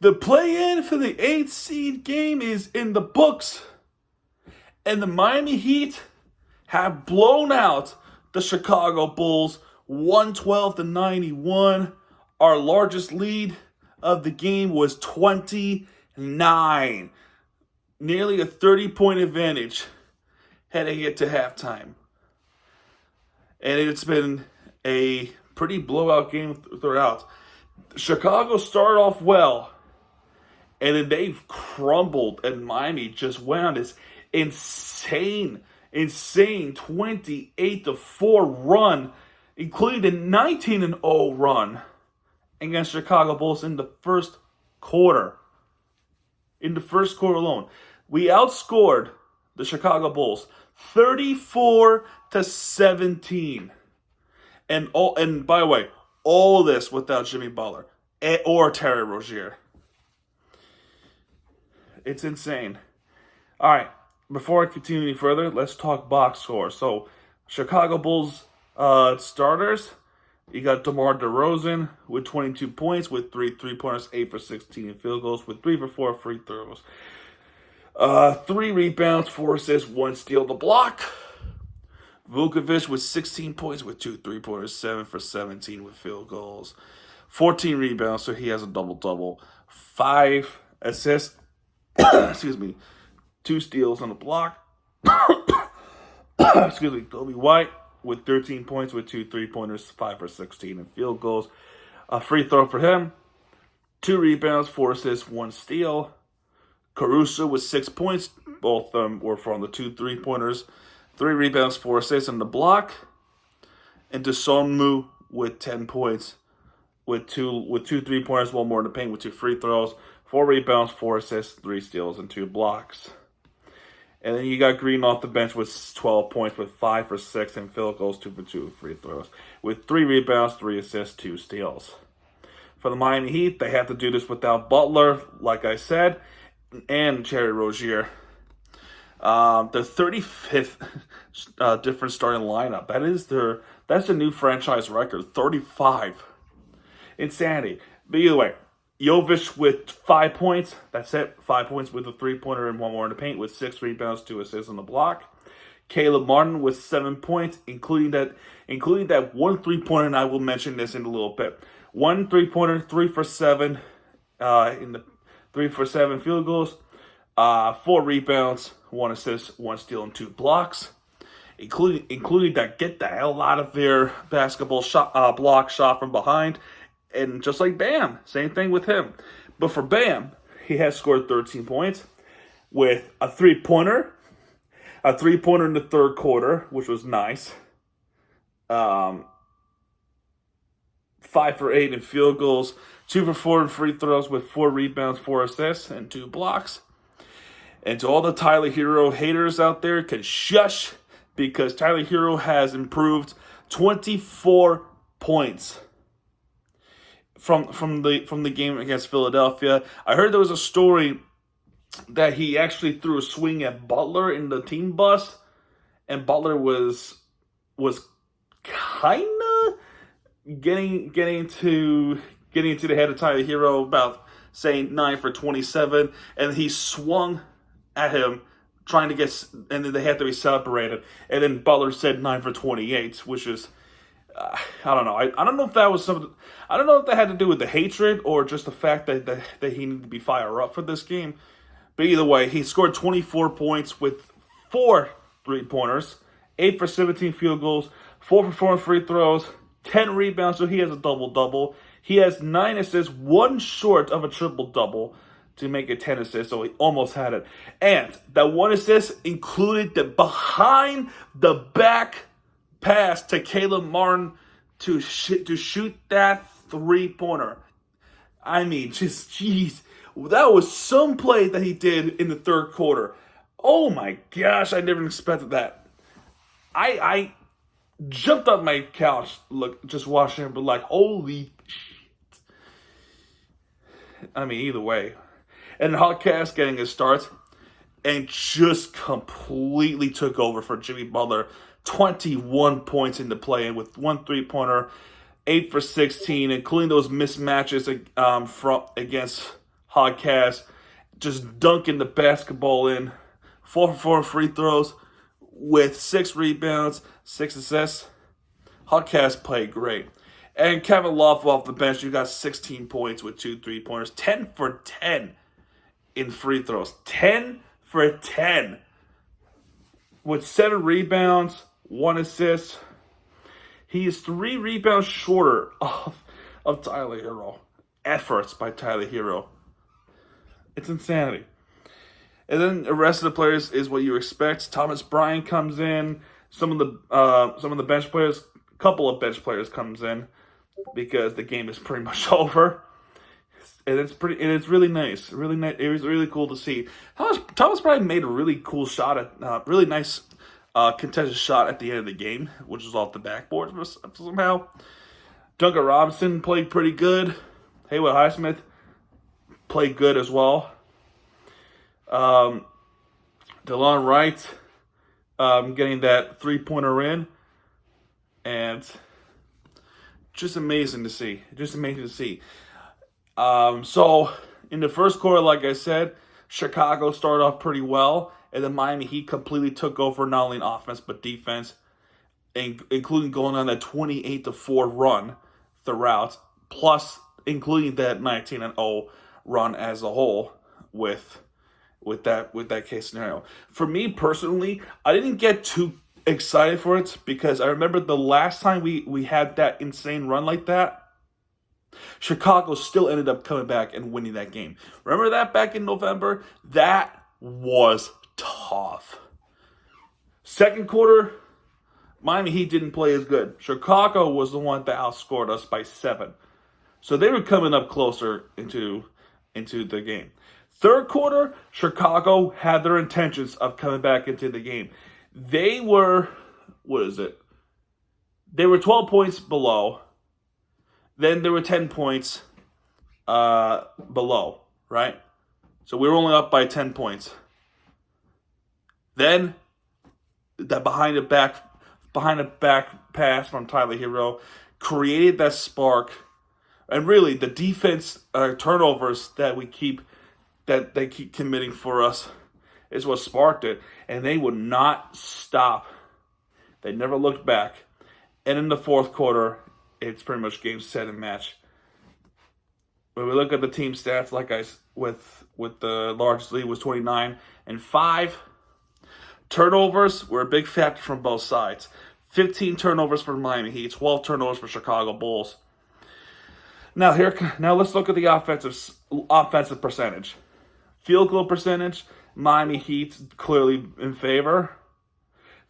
The play-in for the 8th seed game is in the books, and the Miami Heat have blown out the Chicago Bulls 112-91. Our largest lead of the game was 29. Nearly a 30-point advantage heading into halftime. And it's been a pretty blowout game throughout. Chicago started off well, and then they crumbled, and Miami just went on this insane 28-4 run, including a 19-0 run against Chicago Bulls in the first quarter. In the first quarter alone, we outscored the Chicago Bulls 34-17. And by the way, all this without Jimmy Butler or Terry Rozier. It's insane. All right, before I continue any further, let's talk box score. So, Chicago Bulls starters, you got DeMar DeRozan with 22 points with 3 3-pointers, 8 for 16 in field goals, with 3 for 4 free throws. 3 rebounds, 4 assists, 1 steal, the block. Vukovic with 16 points with 2 3-pointers, 7 for 17 with field goals. 14 rebounds, so he has a double-double. 5 assists, excuse me, 2 steals on the block. Excuse me, Kobe White with 13 points with 2 3-pointers, 5 for 16 in field goals. A free throw for him. 2 rebounds, 4 assists, 1 steal. Caruso with 6 points. Both of them were from the 2 3-pointers. 3 rebounds, 4 assists on the block. And Desonmu with 10 points with 2 3-pointers, 1 more in the paint with 2 free throws. 4 rebounds, 4 assists, 3 steals, and 2 blocks. And then you got Green off the bench with 12 points with 5 for 6 in field goals, 2 for 2 free throws. With 3 rebounds, 3 assists, 2 steals. For the Miami Heat, they have to do this without Butler, like I said, and Terry Rozier. The 35th different starting lineup. That's a new franchise record, 35. Insanity. But either way, Jovic with 5 points. That's it. 5 points with a 3-pointer and 1 more in the paint with 6 rebounds, 2 assists on the block. Caleb Martin with 7 points, including that 1 3-pointer, and I will mention this in a little bit. 1 3-pointer, 3 for 7 in the 3 for 7 field goals. 4 rebounds, 1 assist, 1 steal, and 2 blocks. Including that get the hell out of there basketball shot, block shot from behind. And just like Bam, same thing with him. But for Bam, he has scored 13 points with a 3-pointer. A 3-pointer in the third quarter, which was nice. 5 for 8 in field goals. 2 for 4 in free throws with 4 rebounds, 4 assists, and 2 blocks. And to all the Tyler Hero haters out there, can shush, because Tyler Hero has improved 24 points from the game against Philadelphia. I heard there was a story that he actually threw a swing at Butler in the team bus, and Butler was kind of getting to the head of Tyler Hero about saying 9 for 27, and he swung at him trying to get, and then they had to be separated, and then Butler said 9 for 28, which is I don't know. I don't know if that was something. I don't know if that had to do with the hatred or just the fact that he needed to be fired up for this game. But either way, he scored 24 points with 4 3-pointers, 8 for 17 field goals, 4 for 4 free throws, 10 rebounds, so he has a double-double. He has 9 assists, 1 short of a triple-double to make it 10 assists, so he almost had it. And that 1 assist included the behind-the-back pass to Caleb Martin to shoot that 3-pointer. I mean, jeez. That was some play that he did in the third quarter. Oh my gosh, I never expected that. I jumped up my couch, just watching him, but like, holy shit. I mean, either way. And Hawkcast getting his start and just completely took over for Jimmy Butler. 21 points into play with 1 3-pointer, 8 for 16, including those mismatches against Hogcast just dunking the basketball in. 4 for 4 free throws with 6 rebounds, 6 assists. Hogcast played great. And Kevin Love off the bench, you got 16 points with 2 3-pointers. 10 for 10 in free throws. 10 for 10 with 7 rebounds, 1 assist. He is 3 rebounds shorter of Tyler Hero. Efforts by Tyler Hero. It's insanity. And then the rest of the players is what you expect. Thomas Bryant comes in. Some of the bench players, a couple of bench players comes in because the game is pretty much over. And it's really nice. Really nice. It was really cool to see. Thomas Bryant made a really cool shot at really nice contested shot at the end of the game, which was off the backboard somehow. Duncan Robinson played pretty good. Haywood Highsmith played good as well. DeLon Wright getting that 3-pointer in. And just amazing to see. So, in the first quarter, like I said, Chicago started off pretty well. And then Miami Heat completely took over not only in offense but defense, including going on that 28-4 run throughout, plus including that 19-0 run as a whole with that case scenario. For me personally, I didn't get too excited for it because I remember the last time we had that insane run like that, Chicago still ended up coming back and winning that game. Remember that back in November? That was tough. Second quarter, Miami Heat didn't play as good. Chicago was the one that outscored us by 7. So they were coming up closer into the game. Third quarter, Chicago had their intentions of coming back into the game. They were, They were 12 points below. Then there were 10 points below, right? So we were only up by 10 points. Then that behind the back pass from Tyler Hero created that spark, and really the defense turnovers that they keep committing for us is what sparked it, and they would not stop. They never looked back. And in the fourth quarter, it's pretty much game, set, and match. When we look at the team stats, with the largest lead was 29 and 5. Turnovers were a big factor from both sides. 15 turnovers for Miami Heat, 12 turnovers for Chicago Bulls. Now let's look at the offensive percentage. Field goal percentage, Miami Heat clearly in favor.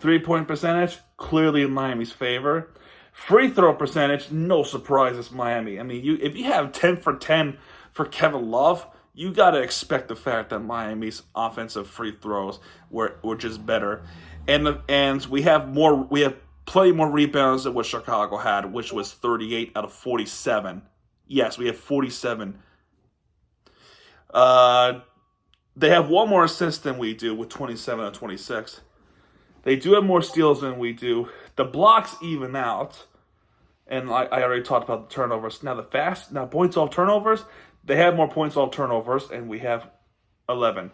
3-point percentage, clearly in Miami's favor. Free throw percentage, no surprises, Miami. I mean, if you have 10 for 10 for Kevin Love, you got to expect the fact that Miami's offensive free throws were just better. And we have plenty more rebounds than what Chicago had, which was 38 out of 47. Yes, we have 47. They have one more assist than we do with 27 out of 26. They do have more steals than we do. The blocks even out. And I already talked about the turnovers. Now points off turnovers, they have more points off turnovers, and we have 11.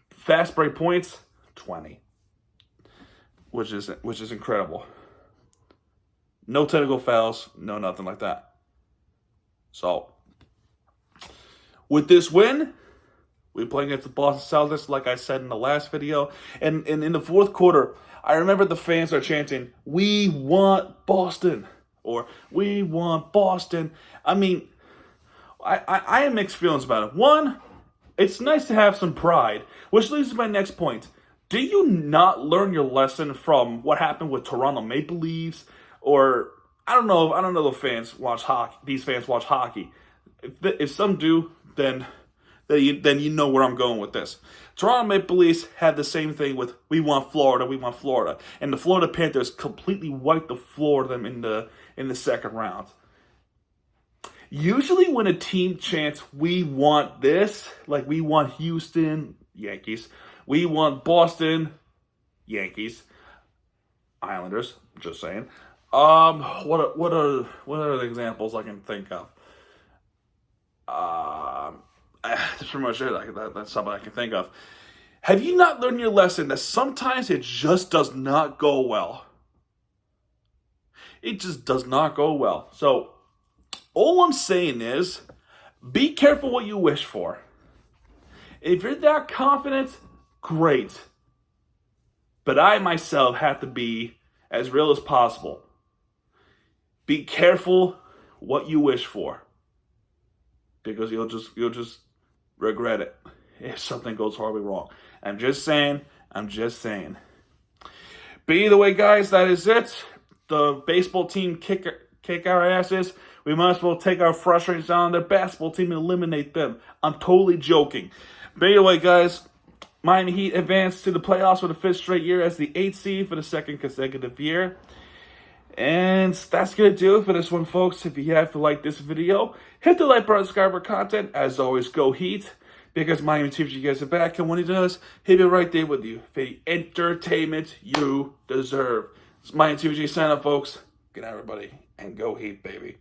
Fast break points, 20. Which is incredible. No technical fouls, no nothing like that. So, with this win, we play against the Boston Celtics, like I said in the last video. And in the fourth quarter, I remember the fans are chanting, "We want Boston," or "We want Boston." I mean, I have mixed feelings about it. One, it's nice to have some pride, which leads to my next point. Do you not learn your lesson from what happened with Toronto Maple Leafs? Or, I don't know if fans watch hockey. These fans watch hockey. If some do, then you know where I'm going with this. Toronto Maple Leafs had the same thing with "We want Florida, we want Florida," and the Florida Panthers completely wiped the floor of them in the second round. Usually, when a team chants "We want this," like we want Houston, Yankees, we want Boston, Yankees, Islanders. Just saying. What are the examples I can think of? pretty much it. That's something I can think of. Have you not learned your lesson that sometimes it just does not go well? It just does not go well. So, all I'm saying is, be careful what you wish for. If you're that confident, great. But I myself have to be as real as possible. Be careful what you wish for, because you'll just regret it if something goes horribly wrong. I'm just saying. But either way, guys, that is it. The baseball team kick our asses. We might as well take our frustrations on their basketball team and eliminate them. I'm totally joking. But either way, guys, Miami Heat advanced to the playoffs for the 5th straight year as the 8th seed for the 2nd consecutive year. And that's going to do it for this one, folks. If you have liked this video, hit the like button, subscribe for content. As always, go Heat, because Miami teams, you guys are back. And when he does, he'll be right there with you for the entertainment you deserve. It's Miami TVG sign up, folks. Good night, everybody, and go Heat, baby.